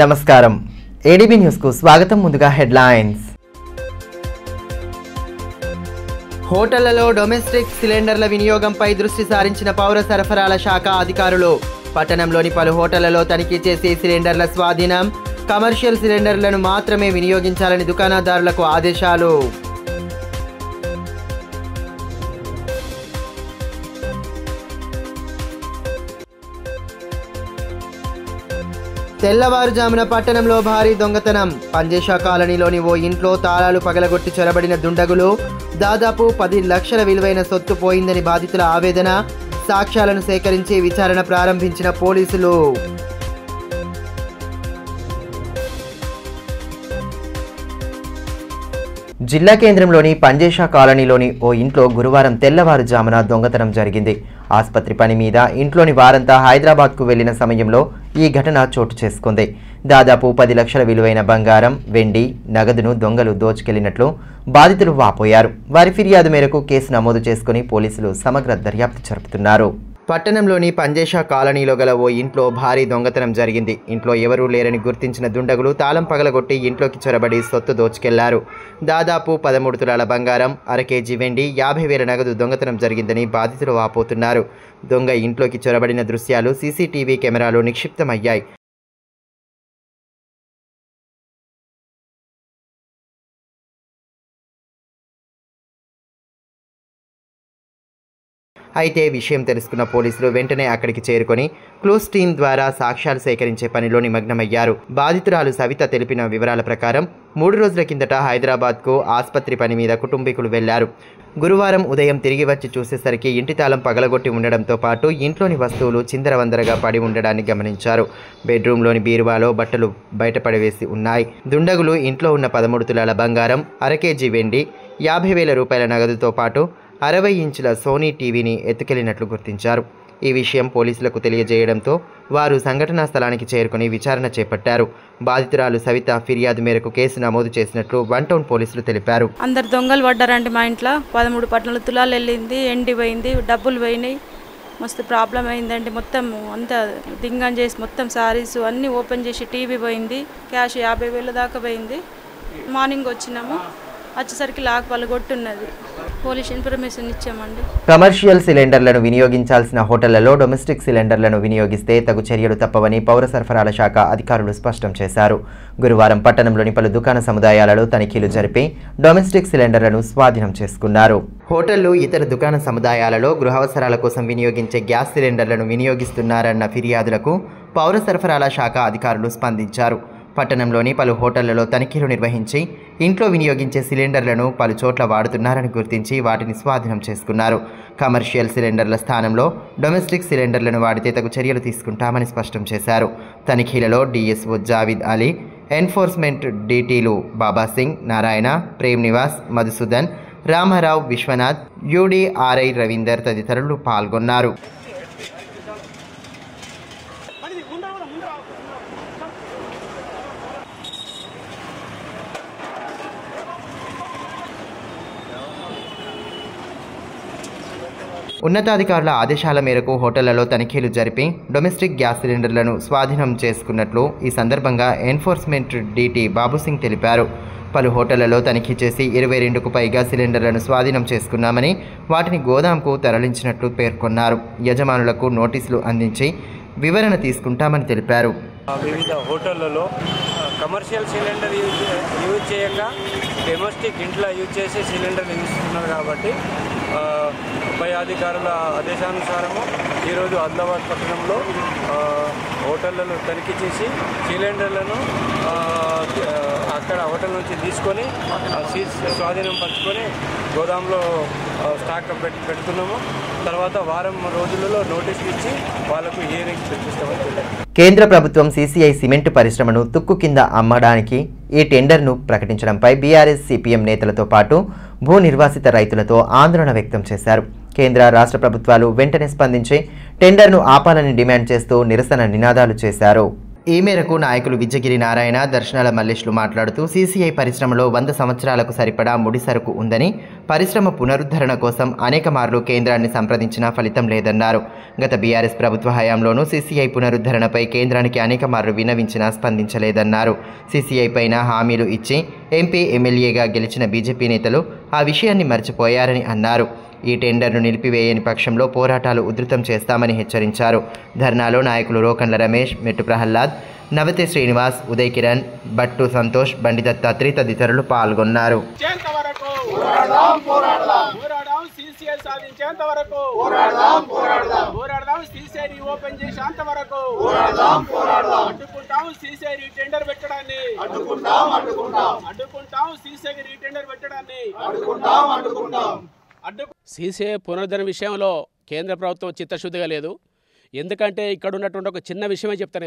నమస్కారం ADB news కు స్వాగతం. ముందుగా హెడ్లైన్స్. హోటళ్లలో డొమెస్టిక్ సిలిండర్ల వినియోగంపై దృష్టి సారించిన పౌర సరఫరాల శాఖ అధికారులు పట్టణంలోని పలు హోటళ్లలో తనిఖీ చేసి సిలిండర్ల స్వాధీనం, కమర్షియల్ సిలిండర్లను మాత్రమే వినియోగించాలని దుకాణదారులకు ఆదేశాలు. తెల్లవారుజామున పట్టణంలో భారీ దొంగతనం. పంజేషా కాలనీలోని ఓ ఇంట్లో తాళాలు పగలగొట్టి చొరబడిన దుండగులు దాదాపు 10 లక్షల విలువైన సొత్తు పోయిందని బాధితుల ఆవేదన. సాక్ష్యాలను సేకరించి విచారణ ప్రారంభించిన పోలీసులు. జిల్లా కేంద్రంలోని పంజేషా కాలనీలోని ఓ ఇంట్లో గురువారం తెల్లవారుజామున దొంగతనం జరిగింది. ఆసుపత్రి పని మీద ఇంట్లోని వారంతా హైదరాబాద్కు వెళ్లిన సమయంలో ఈ ఘటన చోటు చేసుకుంది. దాదాపు 10 లక్షల విలువైన బంగారం, వెండి, నగదును దొంగలు దోచుకెళ్లినట్లు బాధితులు వాపోయారు. వారి ఫిర్యాదు మేరకు కేసు నమోదు చేసుకుని పోలీసులు సమగ్ర దర్యాప్తు జరుపుతున్నారు. పట్టణంలోని పంజేషా కాలనీలో గల ఓ ఇంట్లో భారీ దొంగతనం జరిగింది. ఇంట్లో ఎవరూ లేరని గుర్తించిన దుండగులు తాళం పగలగొట్టి ఇంట్లోకి చొరబడి సొత్తు దోచుకెళ్లారు. దాదాపు 13 తులాల బంగారం, అర కేజీ వెండి, 50,000 నగదు దొంగతనం జరిగిందని బాధితులు వాపోతున్నారు. దొంగ ఇంట్లోకి చొరబడిన దృశ్యాలు సీసీటీవీ కెమెరాలో నిక్షిప్తమయ్యాయి. అయితే విషయం తెలుసుకున్న పోలీసులు వెంటనే అక్కడికి చేరుకొని క్లూస్ టీం ద్వారా సాక్ష్యాలు సేకరించే పనిలో నిమగ్నమయ్యారు. బాధితురాలు సవిత తెలిపిన వివరాల ప్రకారం 3 రోజుల కిందట హైదరాబాద్కు ఆసుపత్రి పని మీద కుటుంబీకులు వెళ్లారు. గురువారం ఉదయం తిరిగి వచ్చి చూసేసరికి ఇంటి తాళం పగలగొట్టి ఉండడంతో పాటు ఇంట్లోని వస్తువులు చిందరవందరగా పడి ఉండడాన్ని గమనించారు. బెడ్రూమ్లోని బీరువాలో బట్టలు బయటపడవేసి ఉన్నాయి. దుండగులు ఇంట్లో ఉన్న 13 తులాల బంగారం, అర కేజీ వెండి, 50,000 రూపాయల నగదుతో పాటు 60 ఇంచుల సోనీ టీవీని ఎత్తుకెళ్లినట్లు గుర్తించారు. ఈ విషయం పోలీసులకు తెలియజేయడంతో వారు సంఘటనా స్థలానికి చేరుకుని విచారణ చేపట్టారు. బాధితురాలు సవిత ఫిర్యాదు మేరకు కేసు నమోదు చేసినట్లు 1 టౌన్ పోలీసులు తెలిపారు. అందరు దొంగలు పడ్డారంటే మా ఇంట్లో 13 తులాలు వెళ్ళింది, ఎండి పోయింది, డబ్బులు పోయినాయి, మస్తు ప్రాబ్లం అయిందండి. మొత్తం అంతా దింగం చేసి మొత్తం సారీస్ అన్నీ ఓపెన్ చేసి టీవీ పోయింది, క్యాష్ 50,000 దాకా పోయింది. మార్నింగ్ వచ్చినాము, వచ్చేసరికి లాక్ పగలగొట్టున్నది. పోలీస్ ఇన్ఫర్మేషన్ ఇచ్చామండి. కమర్షియల్ సిలిండర్లను వినియోగించాల్సిన హోటళ్లలో డొమెస్టిక్ సిలిండర్లను వినియోగిస్తే తగు చర్యలు తప్పవని పౌర సరఫరాల శాఖ అధికారులు స్పష్టం చేశారు. గురువారం పట్టణంలోని పలు దుకాణ సముదాయాలలో తనిఖీలు జరిపి డొమెస్టిక్ సిలిండర్లను స్వాధీనం చేసుకున్నారు. హోటళ్లు, ఇతర దుకాణ సముదాయాలలో గృహావసరాల కోసం వినియోగించే గ్యాస్ సిలిండర్లను వినియోగిస్తున్నారన్న ఫిర్యాదులకు పౌర సరఫరాల శాఖ అధికారులు స్పందించారు. పట్టణంలోని పలు హోటళ్లలో తనిఖీలు నిర్వహించి ఇంట్లో వినియోగించే సిలిండర్లను పలు చోట్ల వాడుతున్నారని గుర్తించి వాటిని స్వాధీనం చేసుకున్నారు. కమర్షియల్ సిలిండర్ల స్థానంలో డొమెస్టిక్ సిలిండర్లను వాడితే తగు చర్యలు తీసుకుంటామని స్పష్టం చేశారు. తనిఖీలలో డిఎస్ఓ జావిద్ అలీ, ఎన్ఫోర్స్మెంట్ డీటీలు బాబాసింగ్, నారాయణ, ప్రేమ్ నివాస్, మధుసూదన్, రామారావు, విశ్వనాథ్, యూడీఆర్ఐ రవీందర్ తదితరులు పాల్గొన్నారు. ఉన్నతాధికారుల ఆదేశాల మేరకు హోటళ్లలో తనిఖీలు జరిపి డొమెస్టిక్ గ్యాస్ సిలిండర్లను స్వాధీనం చేసుకున్నట్లు ఈ సందర్భంగా ఎన్ఫోర్స్మెంట్ డీటీ బాబుసింగ్ తెలిపారు. పలు హోటళ్లలో తనిఖీ చేసి 22కు పైగా సిలిండర్లను స్వాధీనం చేసుకున్నామని, వాటిని గోదాంకు తరలించినట్లు పేర్కొన్నారు. యజమానులకు నోటీసులు అందించి వివరణ తీసుకుంటామని తెలిపారు. వివిధ హోటళ్లలో కమర్షియల్ సిలిండర్ యూజ్ చేయక డొమెస్టిక్ ఇంట్లో యూజ్ చేసి సిలిండర్ ఇస్తున్నారు కాబట్టి పై అధికారుల ఆదేశానుసారము ఈరోజు ఆదిలాబాద్ పట్టణంలో హోటళ్లను తనిఖీ చేసి సిలిండర్లను అక్కడ హోటల్ నుంచి తీసుకొని స్వాధీనం పంచుకొని గోదాంలో స్టాక్ పెడుతున్నాము. తర్వాత వారం రోజులలో నోటీసులు ఇచ్చి వాళ్లకు హియరింగ్స్ పెట్టిస్తామని తెలియదు. కేంద్ర ప్రభుత్వం సీసీఐ సిమెంట్ పరిశ్రమను తుక్కు కింద అమ్మడానికి ఈ టెండర్ను ప్రకటించడంపై బీఆర్ఎస్, సిపిఎం నేతలతో పాటు భూ నిర్వాసిత రైతులతో ఆందోళన వ్యక్తం చేశారు. కేంద్ర, రాష్ట్ర ప్రభుత్వాలు వెంటనే స్పందించి టెండర్ను ఆపాలని డిమాండ్ చేస్తూ నిరసన నినాదాలు చేశారు. ఈ మేరకు నాయకులు విజయగిరి నారాయణ, దర్శనాల మల్లేష్లు మాట్లాడుతూ సీసీఐ పరిశ్రమలో 100 సంవత్సరాలకు సరిపడా ముడి సరుకు ఉందని, పరిశ్రమ పునరుద్ధరణ కోసం అనేక మార్లు కేంద్రాన్ని సంప్రదించినా ఫలితం లేదన్నారు. గత బీఆర్ఎస్ ప్రభుత్వ హయాంలోనూ సీసీఐ పునరుద్ధరణపై కేంద్రానికి అనేక మార్లు విన్నవించినా స్పందించలేదన్నారు. సీసీఐ పైన హామీలు ఇచ్చి ఎంపీ, ఎమ్మెల్యేగా గెలిచిన బీజేపీ నేతలు ఆ విషయాన్ని మర్చిపోయారని అన్నారు. ఈ టెండర్ను నిలిపివేయని పక్షంలో పోరాటాలు ఉధృతం చేస్తామని హెచ్చరించారు. ధర్నాలో నాయకులు రోకండ్ల రమేష్, మెట్టు ప్రహ్లాద్, నవతే శ్రీనివాస్, ఉదయ్ కిరణ్, బట్టు సంతోష్, బండి దత్తాత్రి తదితరులు పాల్గొన్నారు. సీసీఐ పునరుద్ధరణ విషయంలో కేంద్ర ప్రభుత్వం చిత్తశుద్ధిగా లేదు. ఎందుకంటే ఇక్కడ ఉన్నటువంటి ఒక చిన్న విషయమే చెప్తా.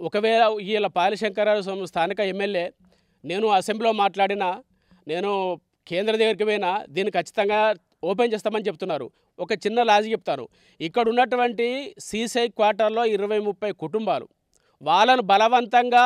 ఒకవేళ వీళ్ళ పాలిశంకరరావు స్థానిక ఎమ్మెల్యే, నేను అసెంబ్లీలో మాట్లాడినా, నేను కేంద్ర దగ్గరికి పోయినా దీన్ని ఖచ్చితంగా ఓపెన్ చేస్తామని చెప్తున్నారు. ఒక చిన్న లాజిక్ చెప్తాను. ఇక్కడ ఉన్నటువంటి సీసీఐ క్వార్టర్లో 20-30 కుటుంబాలు, వాళ్ళను బలవంతంగా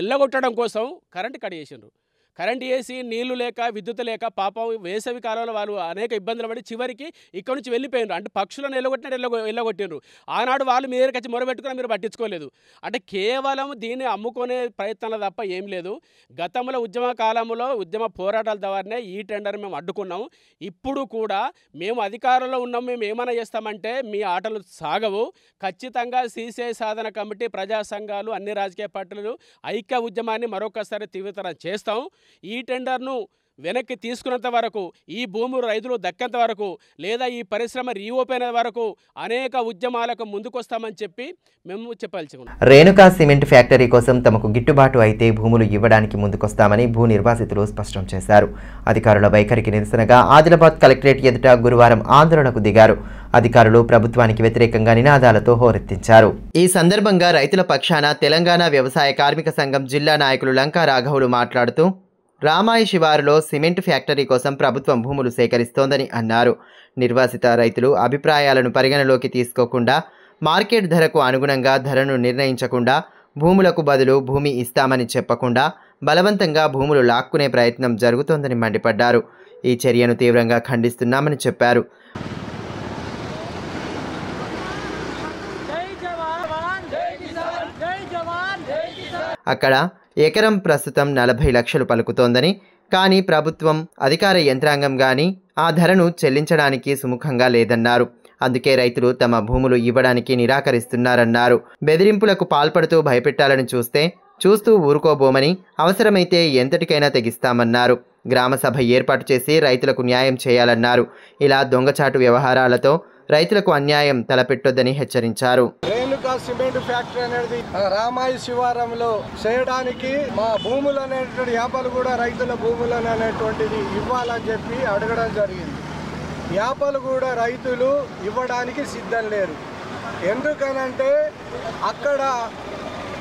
ఎల్లగొట్టడం కోసం కరెంటు కట్ చేసిండ్రు. కరెంటు వేసి నీళ్లు లేక, విద్యుత్ లేక పాపం వేసవి కాలంలో వాళ్ళు అనేక ఇబ్బందులు పడి చివరికి ఇక్కడ నుంచి వెళ్ళిపోయినారు. అంటే పక్షులను ఎల్లగొట్టినారు. ఆనాడు వాళ్ళు మీ దగ్గరికి వచ్చి మొరబెట్టుకుని మీరు పట్టించుకోలేదు. అంటే కేవలం దీన్ని అమ్ముకునే ప్రయత్నాలు తప్ప ఏం లేదు. గతంలో ఉద్యమ కాలంలో ఉద్యమ పోరాటాల ద్వారానే ఈ టెండర్ మేము అడ్డుకున్నాము. ఇప్పుడు కూడా మేము అధికారంలో ఉన్నాము, మేము ఏమైనా చేస్తామంటే మీ ఆటలు సాగవు. ఖచ్చితంగా సీసీఐ సాధన కమిటీ, ప్రజా సంఘాలు, అన్ని రాజకీయ పార్టీలు ఐక్య ఉద్యమాన్ని మరొకసారి తీవ్రతరం చేస్తాం. ఈ టెండర్ను వెనక్కి తీసుకున్నంత వరకు, ఈ భూములు రైతులు దక్కేంత వరకు, లేదా ఈ పరిశ్రమ రీఓపెన్ అయ్యే వరకు అనేక ఉద్యమాలకు ముందుకొస్తామని చెప్పి మేము చెప్పాల్చుకున్నాం. రేణుకా సిమెంట్ ఫ్యాక్టరీ కోసం తమకు గిట్టుబాటు అయితే భూములు ఇవ్వడానికి ముందుకొస్తామని భూ నిర్వాసితులు స్పష్టం చేశారు. అధికారుల వైఖరికి నిరసనగా ఆదిలాబాద్ కలెక్టరేట్ ఎదుట గురువారం ఆందోళనకు దిగారు. అధికారులు ప్రభుత్వానికి వ్యతిరేకంగా నినాదాలతో హోరెత్తించారు. ఈ సందర్భంగా రైతుల పక్షాన తెలంగాణ వ్యవసాయ కార్మిక సంఘం జిల్లా నాయకులు లంకా రాఘవులు మాట్లాడుతూ, రామాయి శివారులో సిమెంట్ ఫ్యాక్టరీ కోసం ప్రభుత్వం భూములు సేకరిస్తోందని అన్నారు. నిర్వాసిత రైతులు అభిప్రాయాలను పరిగణలోకి తీసుకోకుండా, మార్కెట్ ధరకు అనుగుణంగా ధరను నిర్ణయించకుండా, భూములకు బదులు భూమి ఇస్తామని చెప్పకుండా బలవంతంగా భూములు లాక్కునే ప్రయత్నం జరుగుతోందని మండిపడ్డారు. ఈ చర్యను తీవ్రంగా ఖండిస్తున్నామని చెప్పారు. అక్కడ ఎకరం ప్రస్తుతం 40 లక్షలు పలుకుతోందని, కానీ ప్రభుత్వం అధికార యంత్రాంగం కానీ ఆ ధరను చెల్లించడానికి సుముఖంగా లేదన్నారు. అందుకే రైతులు తమ భూములు ఇవ్వడానికి నిరాకరిస్తున్నారన్నారు. బెదిరింపులకు పాల్పడుతూ భయపెట్టాలని చూస్తూ ఊరుకోబోమని, అవసరమైతే ఎంతటికైనా తెగిస్తామన్నారు. గ్రామ సభ ఏర్పాటు చేసి రైతులకు న్యాయం చేయాలన్నారు. ఇలా దొంగచాటు వ్యవహారాలతో రైతులకు అన్యాయం తలపెట్టొద్దని హెచ్చరించారు. రేణుకా సిమెంట్ ఫ్యాక్టరీ అనేది రామాయి శివారంలో చేయడానికి మా భూములు అనేటువంటి యాపాలు కూడా రైతుల భూములు అనేటువంటిది ఇవ్వాలని చెప్పి అడగడం జరిగింది. యాపాలు కూడా రైతులు ఇవ్వడానికి సిద్ధం లేరు. ఎందుకనంటే అక్కడ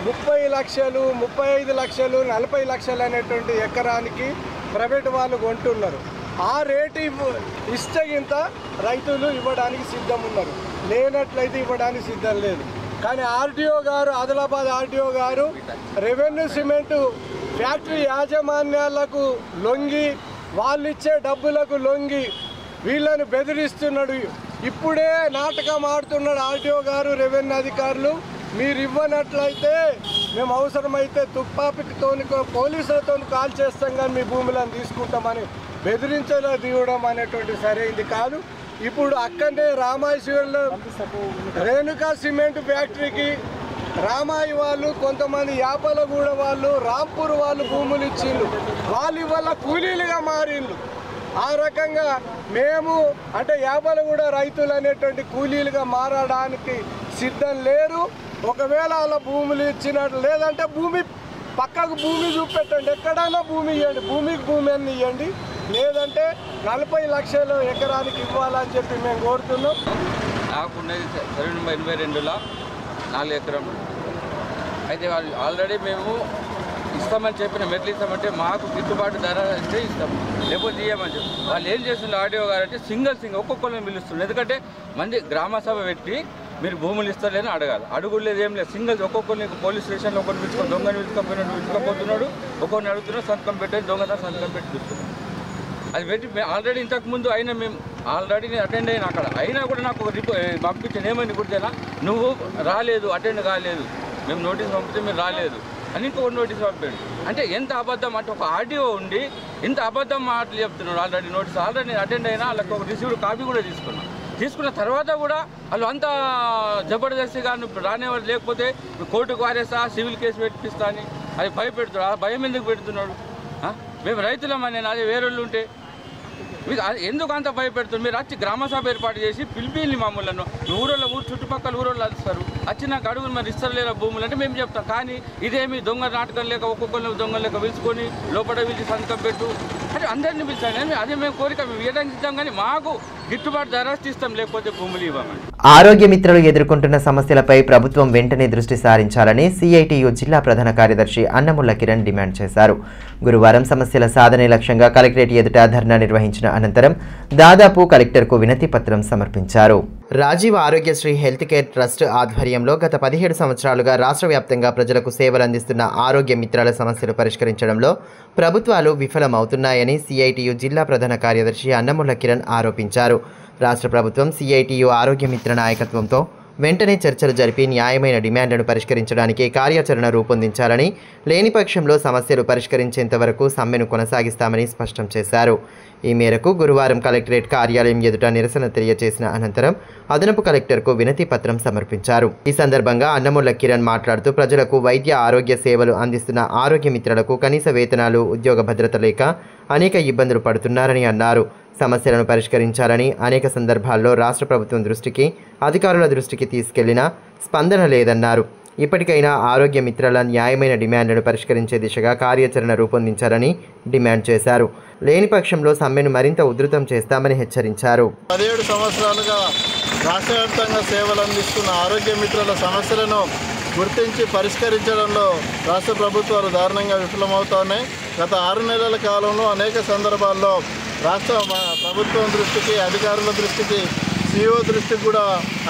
30 లక్షలు, 35 లక్షలు, 40 లక్షలు అనేటువంటి ఎకరానికి ప్రైవేట్ వాళ్ళు కొంటున్నారు. ఆ రేటు ఇస్తే ఇంత రైతులు ఇవ్వడానికి సిద్ధం ఉన్నారు, లేనట్లయితే ఇవ్వడానికి సిద్ధం లేదు. కానీ ఆర్డీఓ గారు, ఆదిలాబాద్ ఆర్డీఓ గారు రెవెన్యూ సిమెంటు ఫ్యాక్టరీ యాజమాన్యాలకు లొంగి, వాళ్ళు ఇచ్చే డబ్బులకు లొంగి వీళ్ళని బెదిరిస్తున్నాడు. ఇప్పుడే నాటకం ఆడుతున్నాడు ఆర్డీఓ గారు, రెవెన్యూ అధికారులు. మీరు ఇవ్వనట్లయితే మేము అవసరమైతే తుపాకీతో, పోలీసులతో కాల్ చేస్తాం, కానీ మీ భూములను తీసుకుంటామని బెదిరించేలా దిగడం అనేటువంటి సరైనది కాదు. ఇప్పుడు అక్కడనే రామాయిలో రేణుకా సిమెంట్ ఫ్యాక్టరీకి రామాయి వాళ్ళు, కొంతమంది యాపలగూడ వాళ్ళు, రాంపూర్ వాళ్ళు భూములు ఇచ్చిండ్రు. వాళ్ళు ఇవాళ కూలీలుగా మారిండ్రు. ఆ రకంగా మేము అంటే యాపలగూడ రైతులు అనేటువంటి కూలీలుగా మారడానికి సిద్ధం లేరు. ఒకవేళ అలా భూములు ఇచ్చినట్టు, లేదంటే భూమి పక్కకు భూమి చూపెట్టండి, ఎక్కడైనా భూమి ఇవ్వండి, భూమికి భూమి అన్ని ఇవ్వండి, లేదంటే 40 లక్షలు ఎకరానికి ఇవ్వాలని చెప్పి మేము కోరుతున్నాం. నాకున్నది 82లో 4 ఎకరం. అయితే వాళ్ళు ఆల్రెడీ మేము ఇస్తామని చెప్పిన మెట్లు ఇస్తామంటే మాకు గిట్టుబాటు ధర ఇస్తే ఇస్తాం, లేకపోతే ఇవ్వమని చెప్పి వాళ్ళు ఏం చేస్తున్నారు ఆర్డీఓ గారు అంటే సింగిల్ ఒక్కొక్కరిని పిలుస్తున్నారు. ఎందుకంటే మంది గ్రామ సభ పెట్టి మీరు భూములు ఇస్తారని అడగాలి. అడుగులేదు, ఏం లేదు. సింగిల్ ఒక్కొక్కరిని పోలీస్ స్టేషన్లో ఒకరిని పిలుచుకో, దొంగని పిలుచుకపోతున్నాడు, ఒక్కొక్కరిని అడుగుతున్నాడు, సంతకం పెట్టేది దొంగ సంతకం పెట్టి చూస్తున్నాడు. అది పెట్టి ఆల్రెడీ ఇంతకుముందు అయినా మేము ఆల్రెడీ నేను అటెండ్ అయినా అక్కడ అయినా కూడా నాకు ఒక పంపించాను. ఏమని గుర్తేనా, నువ్వు రాలేదు, అటెండ్ కాలేదు, మేము నోటీస్ పంపితే మీరు రాలేదు అని ఇంకొక నోటీస్ పంపాడు. అంటే ఎంత అబద్ధం అంటే ఒక ఆడియో ఉండి ఇంత అబద్ధం మాటలు చెప్తున్నాడు. ఆల్రెడీ నోటీస్ ఆల్రెడీ నేను అటెండ్ అయినా, వాళ్ళకి ఒక రిసీవ్డ్ కాపీ కూడా తీసుకున్న తర్వాత కూడా వాళ్ళు అంతా జబర్దస్తిగా నువ్వు రానివారు, లేకపోతే కోర్టుకు వారేస్తా, సివిల్ కేసు పెట్టిస్తా అని అది భయపెడుతున్నాడు. ఆ భయం ఎందుకు పెడుతున్నాడు? మేము రైతులమని నేను అదే వేరే వాళ్ళు ఉంటే మీకు ఎందుకు అంత భయపెడుతుంది? మీరు వచ్చి గ్రామసభ ఏర్పాటు చేసి పిలిపిల్ని మమ్మల్ని ఊరు చుట్టుపక్కల ఊరోళ్ళు వస్తారు, వచ్చి నాకు అడుగులు మరి ఇస్తలేరా భూములు అంటే మేము చెప్తాం. కానీ ఇదేమి దొంగ నాటకం లేక ఒక్కొక్కరిని దొంగ లేక పిలుచుకొని లోపల పిలిచి సంతకం పెట్టు అంటే అందరినీ పిలిచాను. అదే మేము కోరిక మేము ఇవ్వడానికి ఇస్తాం, కానీ మాకు గిట్టుబాటు ధర ఇస్తాం, లేకపోతే భూములు ఇవ్వమని. ఆరోగ్య మిత్రులు ఎదుర్కొంటున్న సమస్యలపై ప్రభుత్వం వెంటనే దృష్టి సారించాలని సిఐటియు జిల్లా ప్రధాన కార్యదర్శి అన్నముల కిరణ్ డిమాండ్ చేశారు. గురువారం సమస్యల సాధనే లక్ష్యంగా కలెక్టరేట్ ఎదుట ధర్నా నిర్వహించిన అనంతరం దాదాపు కలెక్టర్కు వినతి పత్రం సమర్పించారు. Rajiv Aarogyasri health care trust ఆధ్వర్యంలో గత 17 సంవత్సరాలుగా రాష్ట్ర వ్యాప్తంగా ప్రజలకు సేవలు అందిస్తున్న ఆరోగ్య మిత్రాల సమస్యలు పరిష్కరించడంలో ప్రభుత్వాలు విఫలమవుతున్నాయని సిఐటియు జిల్లా ప్రధాన కార్యదర్శి అన్నముల కిరణ్ ఆరోపించారు. రాష్ట్ర ప్రభుత్వం సిఐటియు ఆరోగ్య మిత్ర నాయకత్వంతో వెంటనే చర్చలు జరిపి న్యాయమైన డిమాండ్లను పరిష్కరించడానికి కార్యాచరణ రూపొందించాలని, లేని పక్షంలో సమస్యలు పరిష్కరించేంత వరకు సమ్మెను కొనసాగిస్తామని స్పష్టం చేశారు. ఈ మేరకు గురువారం కలెక్టరేట్ కార్యాలయం ఎదుట నిరసన తెలియజేసిన అనంతరం అదనపు కలెక్టర్కు వినతి పత్రం సమర్పించారు. ఈ సందర్భంగా అన్నముల కిరణ్ మాట్లాడుతూ ప్రజలకు వైద్య ఆరోగ్య సేవలు అందిస్తున్న ఆరోగ్య మిత్రులకు కనీస వేతనాలు, ఉద్యోగ భద్రత లేక అనేక ఇబ్బందులు పడుతున్నారని అన్నారు. సమస్యలను పరిష్కరించాలని అనేక సందర్భాల్లో రాష్ట్ర ప్రభుత్వం దృష్టికి, అధికారుల దృష్టికి తీసుకెళ్లినా స్పందన లేదన్నారు. ఇప్పటికైనా ఆరోగ్య మిత్రుల న్యాయమైన డిమాండ్లను పరిష్కరించే దిశగా కార్యాచరణ రూపొందించాలని డిమాండ్ చేశారు. లేని పక్షంలో సమ్మెను మరింత ఉధృతం చేస్తామని హెచ్చరించారు. 17 సంవత్సరాలుగా రాష్ట్ర వ్యాప్తంగా సేవలు అందిస్తున్న ఆరోగ్య మిత్రుల సమస్యలను గుర్తించి పరిష్కరించడంలో రాష్ట్ర ప్రభుత్వాలు దారుణంగా విఫలమవుతున్నాయి. గత 6 నెలల కాలంలో అనేక సందర్భాల్లో రాష్ట్ర ప్రభుత్వం దృష్టికి, అధికారుల దృష్టికి, సిఇఓ దృష్టికి కూడా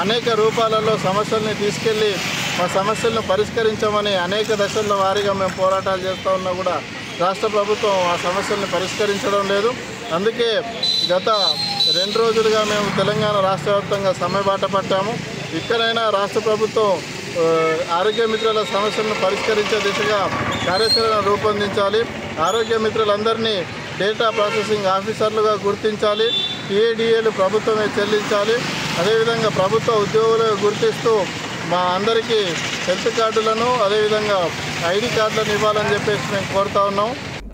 అనేక రూపాలలో సమస్యల్ని తీసుకెళ్లి మా సమస్యలను పరిష్కరించమని అనేక దశల వారీగా మేము పోరాటాలు చేస్తూ ఉన్నా కూడా రాష్ట్ర ప్రభుత్వం ఆ సమస్యల్ని పరిష్కరించడం లేదు. అందుకే గత 2 రోజులుగా మేము తెలంగాణ రాష్ట్ర వ్యాప్తంగా సమ్మె బాట పట్టాము. ఇక్కడైనా రాష్ట్ర ప్రభుత్వం ఆరోగ్య మిత్రుల సమస్యలను పరిష్కరించే దిశగా కార్యాచరణ రూపొందించాలి. ఆరోగ్య మిత్రులందరినీ డేటా ప్రాసెసింగ్ ఆఫీసర్లుగా గుర్తించాలి. టీఏడిఏలు ప్రభుత్వమే చెల్లించాలి. అదేవిధంగా ప్రభుత్వ ఉద్యోగులుగా గుర్తిస్తూ మా అందరికీ హెల్త్ కార్డులను, అదేవిధంగా ఐడి కార్డులను ఇవ్వాలని చెప్పేసి మేము కోరుతా ఉన్నాం.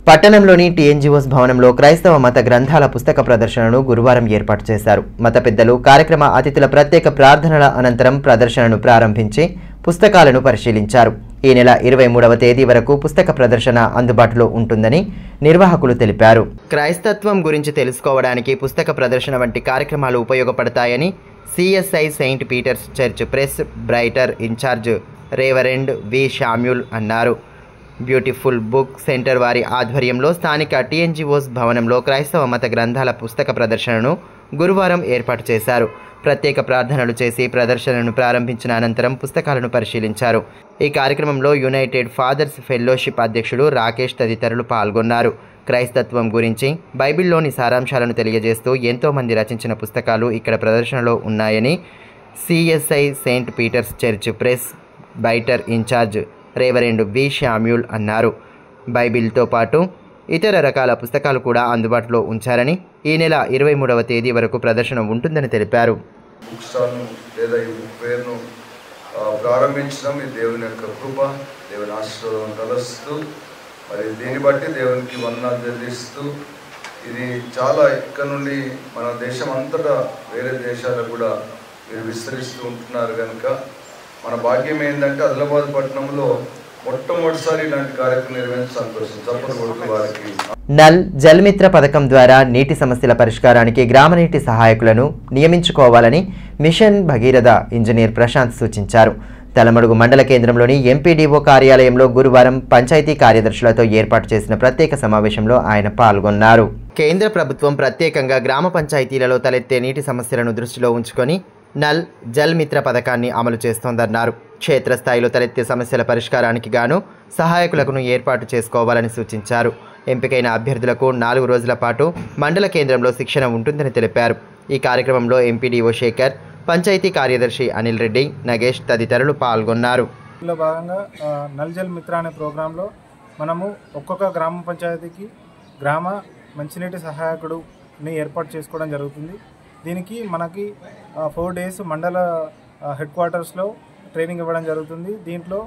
పట్టణంలోని టీఎన్జిఓస్ భవనంలో క్రైస్తవ మత గ్రంథాల పుస్తక ప్రదర్శనను గురువారం ఏర్పాటు చేశారు. మత పెద్దలు కార్యక్రమ అతిథుల ప్రత్యేక ప్రార్థనల అనంతరం ప్రదర్శనను ప్రారంభించి పుస్తకాలను పరిశీలించారు. ఈ నెల 23వ తేదీ వరకు పుస్తక ప్రదర్శన అందుబాటులో ఉంటుందని నిర్వాహకులు తెలిపారు. క్రైస్తత్వం గురించి తెలుసుకోవడానికి పుస్తక ప్రదర్శన వంటి కార్యక్రమాలు ఉపయోగపడతాయని CSI saint Peter's church presbyter incharge reverend V Samuel అన్నారు. బ్యూటిఫుల్ బుక్ సెంటర్ వారి ఆధ్వర్యంలో స్థానిక టీఎన్జిఓస్ భవనంలో క్రైస్తవ మత గ్రంథాల పుస్తక ప్రదర్శనను గురువారం ఏర్పాటు చేశారు. ప్రత్యేక ప్రార్థనలు చేసి ప్రదర్శనను ప్రారంభించిన అనంతరం పుస్తకాలను పరిశీలించారు. ఈ కార్యక్రమంలో యునైటెడ్ ఫాదర్స్ ఫెలోషిప్ అధ్యక్షుడు రాకేష్ తదితరులు పాల్గొన్నారు. క్రైస్తత్వం గురించి బైబిల్లోని సారాంశాలను తెలియజేస్తూ ఎంతోమంది రచించిన పుస్తకాలు ఇక్కడ ప్రదర్శనలో ఉన్నాయని CSI saint Peter's church presbyter incharge reverend V Samuel అన్నారు. బైబిల్తో పాటు ఇతర రకాల పుస్తకాలు కూడా అందుబాటులో ఉంచారని, ఈ నెల 23వ తేదీ వరకు ప్రదర్శన ఉంటుందని తెలిపారు. బుక్ స్టాల్ను లేదా ఈ బుక్ ఫేర్ను ప్రారంభించడం ఇది దేవుని యొక్క కృప, దేవుని ఆశీర్వాదం కలుస్తూ మరి దీన్ని బట్టి దేవునికి వందనాలు చెల్లిస్తూ ఇది చాలా ఇక్కడ నుండి మన దేశం అంతటా వేరే దేశాలకు కూడా మీరు విస్తరిస్తూ ఉంటున్నారు కనుక మన భాగ్యం ఏంటంటే ఆదిలాబాద్ పట్టణంలో మొట్టమొదటిసారి ఇలాంటి కార్యక్రమం నిర్వహించి సంతోషం చప్పట్లు వారికి. నల్ జల్మిత్ర పథకం ద్వారా నీటి సమస్యల పరిష్కారానికి గ్రామ నీటి సహాయకులను నియమించుకోవాలని మిషన్ భగీరథ ఇంజనీర్ ప్రశాంత్ సూచించారు. తలమడుగు మండల కేంద్రంలోని ఎంపీడీఓ కార్యాలయంలో గురువారం పంచాయతీ కార్యదర్శులతో ఏర్పాటు చేసిన ప్రత్యేక సమావేశంలో ఆయన పాల్గొన్నారు. కేంద్ర ప్రభుత్వం ప్రత్యేకంగా గ్రామ పంచాయతీలలో తలెత్తే నీటి సమస్యలను దృష్టిలో ఉంచుకొని నల్ జల్ మిత్ర పథకాన్ని అమలు చేస్తోందన్నారు. క్షేత్రస్థాయిలో తలెత్తే సమస్యల పరిష్కారానికి గాను సహాయకులను ఏర్పాటు చేసుకోవాలని సూచించారు. ఎంపికైన అభ్యర్థులకు 4 రోజుల పాటు మండల కేంద్రంలో శిక్షణ ఉంటుందని తెలిపారు. ఈ కార్యక్రమంలో ఎంపీడీఓ శేఖర్, పంచాయతీ కార్యదర్శి అనిల్ రెడ్డి, నగేష్ తదితరులు పాల్గొన్నారు. ఇందులో భాగంగా నల్ జల్ మిత్ర అనే ప్రోగ్రాంలో మనము ఒక్కొక్క గ్రామ పంచాయతీకి గ్రామ మంచినీటి సహాయకుడుని ఏర్పాటు చేసుకోవడం జరుగుతుంది. దీనికి మనకి 4 days మండల హెడ్ క్వార్టర్స్లో ట్రైనింగ్ ఇవ్వడం జరుగుతుంది. దీంట్లో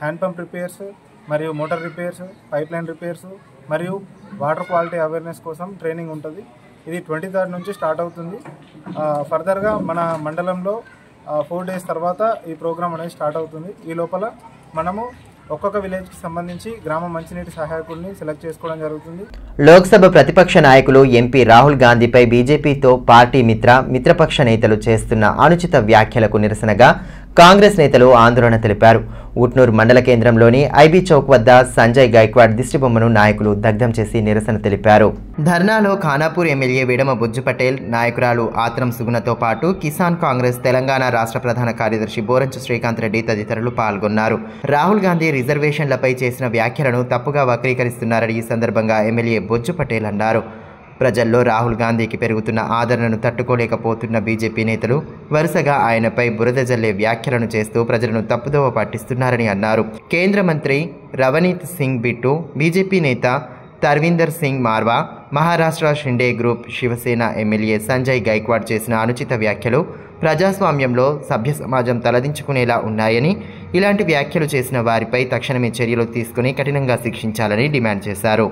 హ్యాండ్ పంప్ రిపేర్స్ మరియు motor repairs, pipe line repairs మరియు వాటర్ క్వాలిటీ అవేర్నెస్ కోసం ట్రైనింగ్ ఉంటుంది. ఇది 23rd నుంచి స్టార్ట్ అవుతుంది. ఫర్దర్గా మన మండలంలో 4 days తర్వాత ఈ ప్రోగ్రామ్ అనేది స్టార్ట్ అవుతుంది. ఈ లోపల మనము ఒక్కొక్క విలేజ్కి సంబంధించి గ్రామ మంచినీటి సహాయకుడిని సెలెక్ట్ చేసుకోవడం జరుగుతుంది. లోక్సభ ప్రతిపక్ష నాయకులు ఎంపీ రాహుల్ గాంధీపై బీజేపీతో పార్టీ మిత్రపక్ష నేతలు చేస్తున్న అనుచిత వ్యాఖ్యలకు నిరసనగా కాంగ్రెస్ నేతలు ఆందోళన తెలిపారు. ఉట్నూరు మండల కేంద్రంలోని ఐబీ చౌక్ వద్ద సంజయ్ గైక్వాడ్ దిష్టిబొమ్మను నాయకులు దగ్ధం చేసి నిరసన తెలిపారు. ధర్నాలో ఖానాపూర్ ఎమ్మెల్యే విడమ బుజ్జు పటేల్, నాయకురాలు ఆత్రం సుగుణతో పాటు కిసాన్ కాంగ్రెస్ తెలంగాణ రాష్ట్ర ప్రధాన కార్యదర్శి బోరంచు శ్రీకాంత్ రెడ్డి తదితరులు పాల్గొన్నారు. రాహుల్ గాంధీ రిజర్వేషన్లపై చేసిన వ్యాఖ్యలను తప్పుగా వక్రీకరిస్తున్నారని ఈ సందర్భంగా ఎమ్మెల్యే బొజ్జు పటేల్ అన్నారు. ప్రజల్లో రాహుల్ గాంధీకి పెరుగుతున్న ఆదరణను తట్టుకోలేకపోతున్న బీజేపీ నేతలు వరుసగా ఆయనపై బురద జల్లే వ్యాఖ్యలను చేస్తూ ప్రజలను తప్పుదోవ పట్టిస్తున్నారని అన్నారు. కేంద్ర మంత్రి రవనీత్ సింగ్ బిట్టు, బీజేపీ నేత తర్వీందర్ సింగ్ మార్వా, మహారాష్ట్ర షిండే గ్రూప్ శివసేన ఎమ్మెల్యే సంజయ్ గైక్వాడ్ చేసిన అనుచిత వ్యాఖ్యలు ప్రజాస్వామ్యంలో సభ్య సమాజం తలదించుకునేలా ఉన్నాయని, ఇలాంటి వ్యాఖ్యలు చేసిన వారిపై తక్షణమే చర్యలు తీసుకుని కఠినంగా శిక్షించాలని డిమాండ్ చేశారు.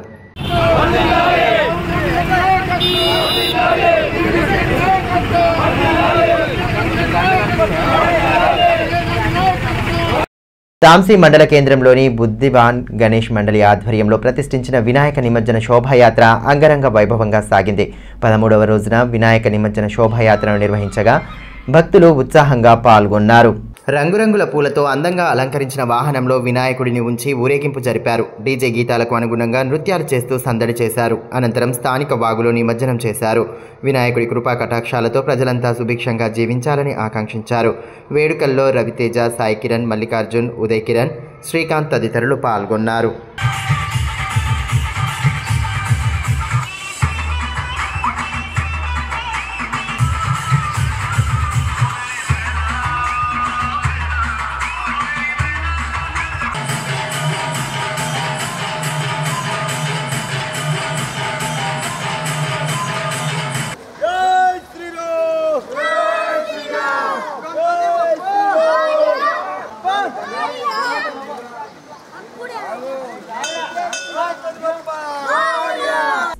తాంసీ మండల కేంద్రంలోని బుద్ధివాన్ గణేష్ మండలి ఆధ్వర్యంలో ప్రతిష్ఠించిన వినాయక నిమజ్జన శోభాయాత్ర అంగరంగ వైభవంగా సాగింది. 13వ రోజున వినాయక నిమజ్జన శోభాయాత్రను నిర్వహించగా భక్తులు ఉత్సాహంగా పాల్గొన్నారు. రంగురంగుల పూలతో అందంగా అలంకరించిన వాహనంలో వినాయకుడిని ఉంచి ఊరేగింపు జరిపారు. డీజే గీతాలకు అనుగుణంగా నృత్యాలు చేస్తూ సందడి చేశారు. అనంతరం స్థానిక వాగులో నిమజ్జనం చేశారు. వినాయకుడి కృపా కటాక్షాలతో ప్రజలంతా సుభిక్షంగా జీవించాలని ఆకాంక్షించారు. వేడుకల్లో రవితేజ, సాయి కిరణ్, మల్లికార్జున్, ఉదయ్ కిరణ్, శ్రీకాంత్ తదితరులు పాల్గొన్నారు.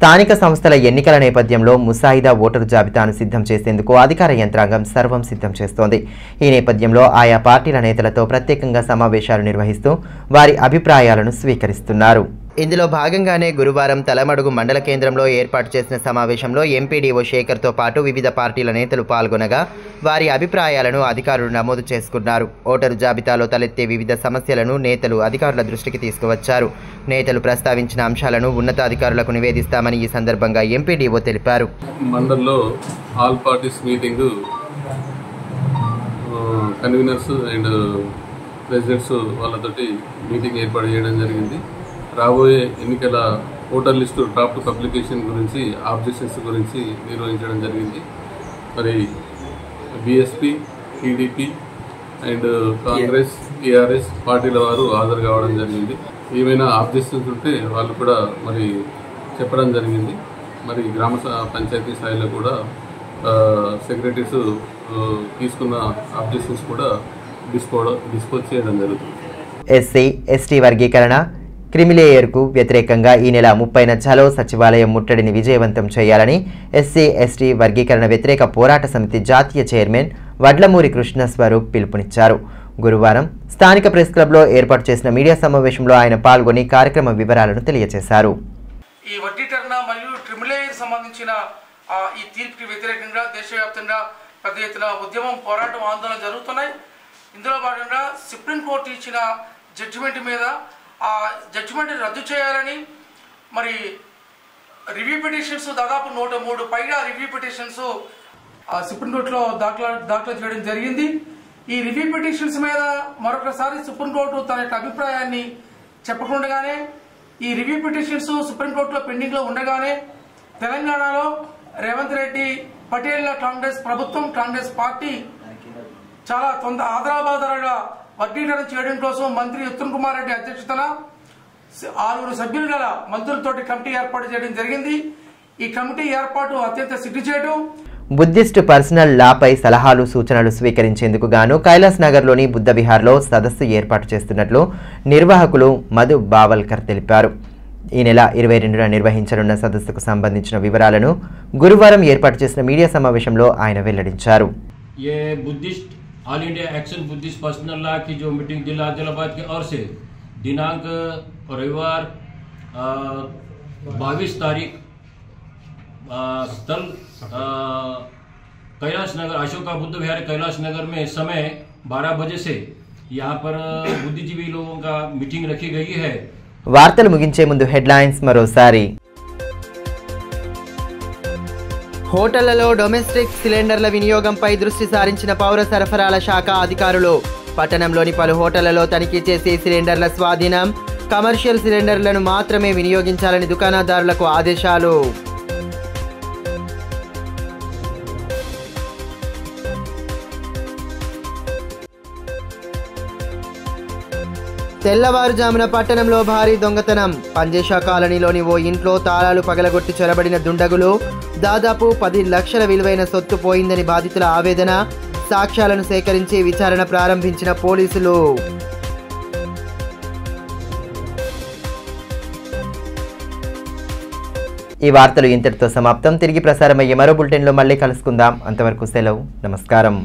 స్థానిక సంస్థల ఎన్నికల నేపథ్యంలో ముసాయిదా ఓటరు జాబితాను సిద్ధం చేసేందుకు అధికార యంత్రాంగం సర్వం సిద్ధం చేస్తోంది. ఈ నేపథ్యంలో ఆయా పార్టీల నేతలతో ప్రత్యేకంగా సమావేశాలు నిర్వహిస్తూ వారి అభిప్రాయాలను స్వీకరిస్తున్నారు. ఇందులో భాగంగానే గురువారం తలమడుగు మండల కేంద్రంలో ఏర్పాటు చేసిన సమావేశంలో ఎంపీడీఓ శేఖర్తో పాటు వివిధ పార్టీల నేతలు పాల్గొనగా వారి అభిప్రాయాలను అధికారులు నమోదు చేసుకున్నారు. ఓటరు జాబితాలో తలెత్తే వివిధ సమస్యలను నేతలు అధికారుల దృష్టికి తీసుకువచ్చారు. నేతలు ప్రస్తావించిన అంశాలను ఉన్నతాధికారులకు నివేదిస్తామని ఈ సందర్భంగా ఎంపీడీఓ తెలిపారు. మండల్లో all parties meeting conveners and presidents వాళ్ళతోటి మీటింగ్ ఏర్పాటు చేయడం జరిగింది. రాబోయే ఎన్నికల ఓటర్ లిస్టు డ్రాఫ్ట్ పబ్లికేషన్ గురించి, ఆబ్జెక్షన్స్ గురించి నిర్వహించడం జరిగింది. మరి BSP, TDP and Congress, TRS పార్టీల వారు హాజరు కావడం జరిగింది. ఏమైనా ఆబ్జెక్షన్స్ ఉంటే వాళ్ళు కూడా మరి చెప్పడం జరిగింది. మరి గ్రామ పంచాయతీ స్థాయిలో కూడా సెక్రటరీస్ తీసుకున్న ఆబ్జెక్షన్స్ కూడా డిస్పోజ్ చేయడం జరుగుతుంది. ఎస్సీ, ఎస్టీ వర్గీకరణ క్రిమిలేయర్కు వ్యతిరేకంగా ఈ నెల 30న చలో సచివాలయం ముట్టడిని విజయవంతం చేయాలని ఎస్సీ, ఎస్టీ వర్గీకరణ వ్యతిరేక పోరాట సమితి జాతీయ చైర్మన్ వడ్లమూరి కృష్ణస్వరూప్ పిలుపునిచ్చారు. గురువారం స్థానిక ప్రెస్ క్లబ్లో ఏర్పాటు చేసిన మీడియా సమావేశంలో ఆయన పాల్గొని కార్యక్రమ వివరాలను తెలియజేశారు. ఈ వర్గీకరణ మరియు క్రిమిలేయర్ సంబంధించిన ఈ తీర్పుకి వ్యతిరేకంగా దేశవ్యాప్తంగా పెద్ద ఎత్తున ఉద్యమం, పోరాటం, ఆందోళన జరుగుతున్నాయి. ఇందులో భాగంగా సుప్రీంకోర్టు ఇచ్చిన జడ్జిమెంట్ మీద ఆ జడ్జిమెంట్ రద్దు చేయాలని, మరి రివ్యూ పిటిషన్స్ దాదాపు 103 పైగా రివ్యూ పిటిషన్స్ సుప్రీంకోర్టులో దాఖలు చేయడం జరిగింది. ఈ రివ్యూ పిటిషన్స్ మీద మరొకసారి సుప్రీంకోర్టు తన యొక్క అభిప్రాయాన్ని చెప్పకుండానే ఈ రివ్యూ పిటిషన్స్ సుప్రీంకోర్టులో పెండింగ్ లో ఉండగానే తెలంగాణలో రేవంత్ రెడ్డి పటేళ్ల కాంగ్రెస్ ప్రభుత్వం, కాంగ్రెస్ పార్టీ చాలా ఆదరాబాదరగా వర్గీకరణ చేయడం కోసం మంత్రి ఉత్తమ్ కుమార్ రెడ్డి అధ్యక్షతన 6 సభ్యులు గల మంత్రులతోటి కమిటీ ఏర్పాటు చేయడం జరిగింది. ఈ కమిటీ ఏర్పాటు అత్యంత సిగ్గుచేటు. బుద్ధిస్ట్ పర్సనల్ లాపై సలహాలు సూచనలు స్వీకరించేందుకు గాను కైలాస్ నగర్లోని బుద్ధ విహార్లో సదస్సు ఏర్పాటు చేస్తున్నట్లు నిర్వాహకులు మధు బావల్కర్ తెలిపారు. ఈ నెల 22న నిర్వహించనున్న సదస్సుకు సంబంధించిన వివరాలను గురువారం ఏర్పాటు చేసిన మీడియా సమావేశంలో ఆయన వెల్లడించారు. All India action Buddhist personal law की जो मीटिंग जिला आदिलाबाद की ओर से दिनांक रविवार 22 तारीख स्थल कैलाश नगर अशोका बुद्ध विहार कैलाश नगर में समय 12 बजे से यहाँ पर बुद्धिजीवी लोगों का मीटिंग रखी गई है. వార్తలు ముగించే ముందు హెడ్లైన్స్ మరోసారి. హోటళ్లలో డొమెస్టిక్ సిలిండర్ల వినియోగంపై దృష్టి సారించిన పౌర సరఫరాల శాఖ అధికారులు. పట్టణంలోని పలు హోటళ్లలో తనిఖీ చేసి సిలిండర్ల స్వాధీనం, కమర్షియల్ సిలిండర్లను మాత్రమే వినియోగించాలని దుకాణదారులకు ఆదేశాలు. తెల్లవారుజామున పట్టణంలో భారీ దొంగతనం. పంజేషా కాలనీలోని ఓ ఇంట్లో తాళాలు పగలగొట్టి చొరబడిన దుండగులు. దాదాపు 10 లక్షల విలువైన సొత్తు పోయిందని బాధితుల ఆవేదన. సాక్ష్యాలను సేకరించి విచారణ ప్రారంభించిన పోలీసులు. ఈ వార్తలు ఇంతటితో సమాప్తం. తిరిగి ప్రసారమయ్యే మరో బులెటిన్లో మళ్ళీ కలుసుకుందాం. అంతవరకు సెలవు. నమస్కారం.